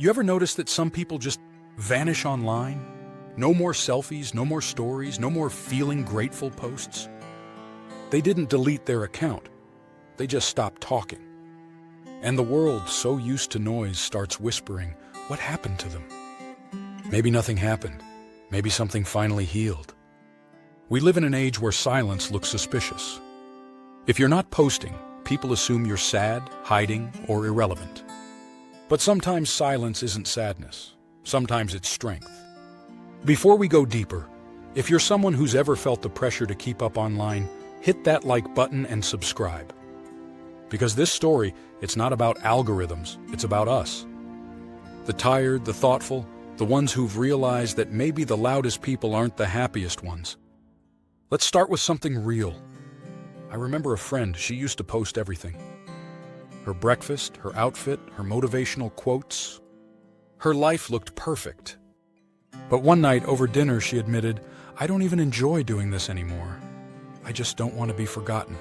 You ever notice that some people just vanish online? No more selfies, no more stories, no more feeling grateful posts? They didn't delete their account. They just stopped talking. And the world, so used to noise, starts whispering, what happened to them? Maybe nothing happened. Maybe something finally healed. We live in an age where silence looks suspicious. If you're not posting, people assume you're sad, hiding, or irrelevant. But sometimes silence isn't sadness. Sometimes it's strength. Before we go deeper, if you're someone who's ever felt the pressure to keep up online, hit that like button and subscribe. Because this story, it's not about algorithms, it's about us. The tired, the thoughtful, the ones who've realized that maybe the loudest people aren't the happiest ones. Let's start with something real. I remember a friend, she used to post everything. Her breakfast, her outfit, her motivational quotes. Her life looked perfect. But one night over dinner, she admitted, I don't even enjoy doing this anymore. I just don't want to be forgotten.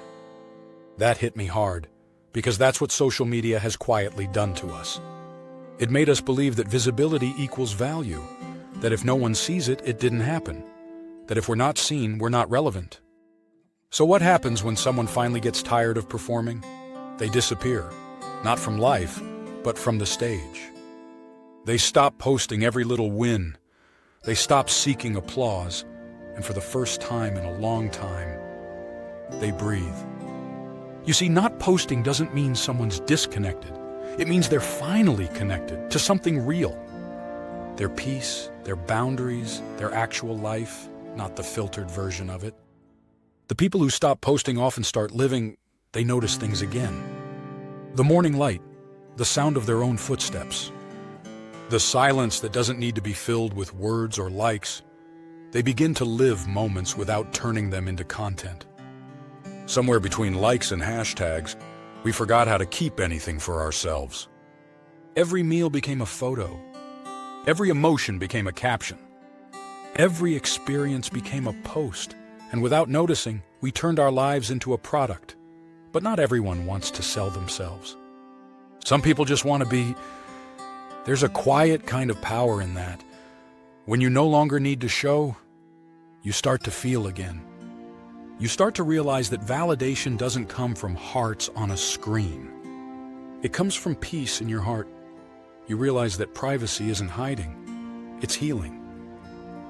That hit me hard, because that's what social media has quietly done to us. It made us believe that visibility equals value, that if no one sees it, it didn't happen, that if we're not seen, we're not relevant. So what happens when someone finally gets tired of performing? They disappear, not from life, but from the stage. They stop posting every little win. They stop seeking applause, and for the first time in a long time, they breathe. You see, not posting doesn't mean someone's disconnected. It means they're finally connected to something real. Their peace, their boundaries, their actual life, not the filtered version of it. The people who stop posting often start living, they notice things again. The morning light, the sound of their own footsteps, the silence that doesn't need to be filled with words or likes. They begin to live moments without turning them into content. Somewhere between likes and hashtags, we forgot how to keep anything for ourselves. Every meal became a photo. Every emotion became a caption. Every experience became a post. And without noticing, we turned our lives into a product. But not everyone wants to sell themselves. Some people just want to be. There's a quiet kind of power in that. When you no longer need to show, you start to feel again. You start to realize that validation doesn't come from hearts on a screen. It comes from peace in your heart. You realize that privacy isn't hiding, it's healing.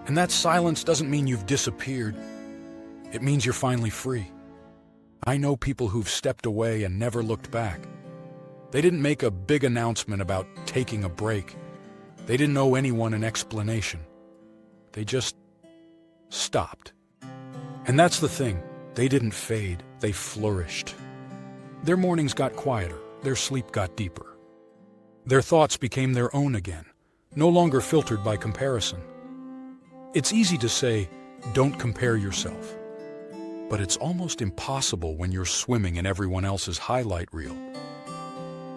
And that silence doesn't mean you've disappeared. It means you're finally free. I know people who've stepped away and never looked back. They didn't make a big announcement about taking a break. They didn't owe anyone an explanation. They just stopped. And that's the thing. They didn't fade. They flourished. Their mornings got quieter. Their sleep got deeper. Their thoughts became their own again, no longer filtered by comparison. It's easy to say, don't compare yourself. But it's almost impossible when you're swimming in everyone else's highlight reel.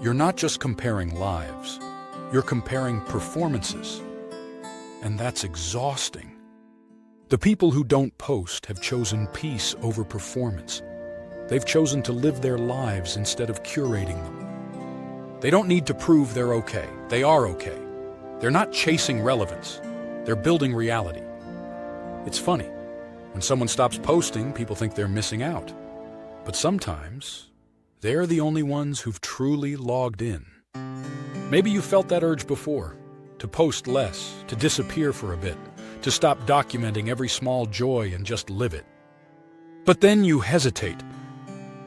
You're not just comparing lives. You're comparing performances. And that's exhausting. The people who don't post have chosen peace over performance. They've chosen to live their lives instead of curating them. They don't need to prove they're okay. They are okay. They're not chasing relevance. They're building reality. It's funny. When someone stops posting, people think they're missing out. But sometimes, they're the only ones who've truly logged in. Maybe you felt that urge before, to post less, to disappear for a bit, to stop documenting every small joy and just live it. But then you hesitate.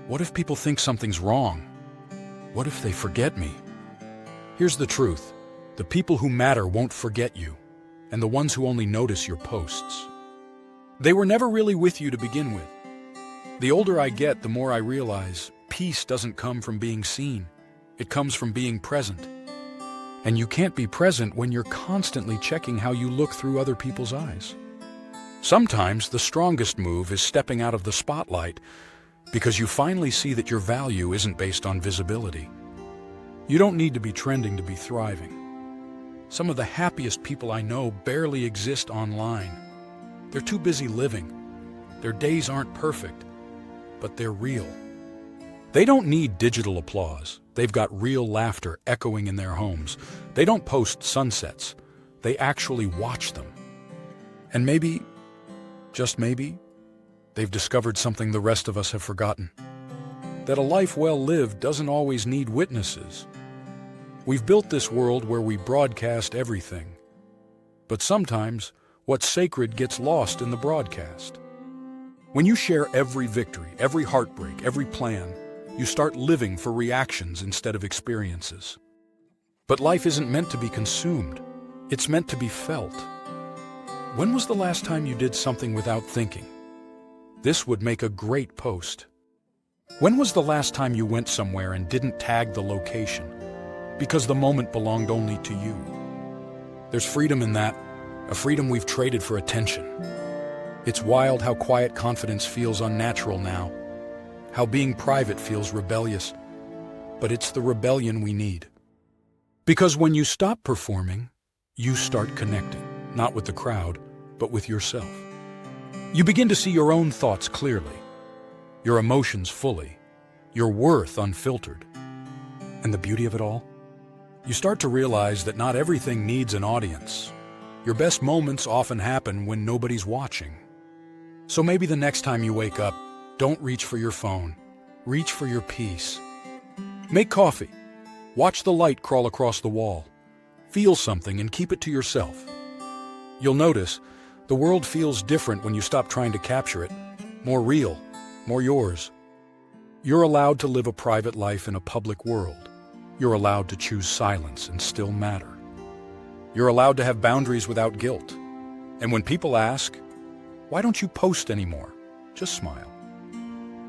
What if people think something's wrong? What if they forget me? Here's the truth. The people who matter won't forget you, and the ones who only notice your posts. They were never really with you to begin with. The older I get, the more I realize peace doesn't come from being seen. It comes from being present. And you can't be present when you're constantly checking how you look through other people's eyes. Sometimes the strongest move is stepping out of the spotlight because you finally see that your value isn't based on visibility. You don't need to be trending to be thriving. Some of the happiest people I know barely exist online. They're too busy living. Their days aren't perfect, but they're real. They don't need digital applause. They've got real laughter echoing in their homes. They don't post sunsets. They actually watch them. And maybe, just maybe, they've discovered something the rest of us have forgotten. That a life well lived doesn't always need witnesses. We've built this world where we broadcast everything. But sometimes, what's sacred gets lost in the broadcast. When you share every victory, every heartbreak, every plan, you start living for reactions instead of experiences. But life isn't meant to be consumed. It's meant to be felt. When was the last time you did something without thinking? This would make a great post. When was the last time you went somewhere and didn't tag the location? Because the moment belonged only to you. There's freedom in that, a freedom we've traded for attention. It's wild how quiet confidence feels unnatural now, how being private feels rebellious. But it's the rebellion we need. Because when you stop performing, you start connecting, not with the crowd, but with yourself. You begin to see your own thoughts clearly, your emotions fully, your worth unfiltered. And the beauty of it all? You start to realize that not everything needs an audience. Your best moments often happen when nobody's watching. So maybe the next time you wake up, don't reach for your phone. Reach for your peace. Make coffee. Watch the light crawl across the wall. Feel something and keep it to yourself. You'll notice the world feels different when you stop trying to capture it. More real, more yours. You're allowed to live a private life in a public world. You're allowed to choose silence and still matter. You're allowed to have boundaries without guilt. And when people ask, why don't you post anymore? Just smile.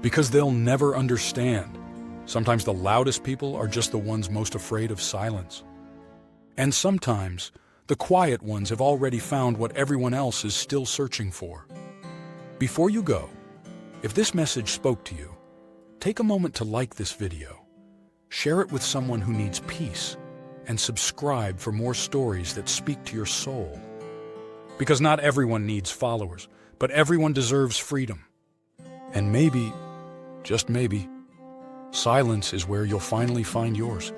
Because they'll never understand. Sometimes the loudest people are just the ones most afraid of silence. And sometimes the quiet ones have already found what everyone else is still searching for. Before you go, if this message spoke to you, take a moment to like this video, share it with someone who needs peace, and subscribe for more stories that speak to your soul. Because not everyone needs followers, but everyone deserves freedom. And maybe, just maybe, silence is where you'll finally find yours.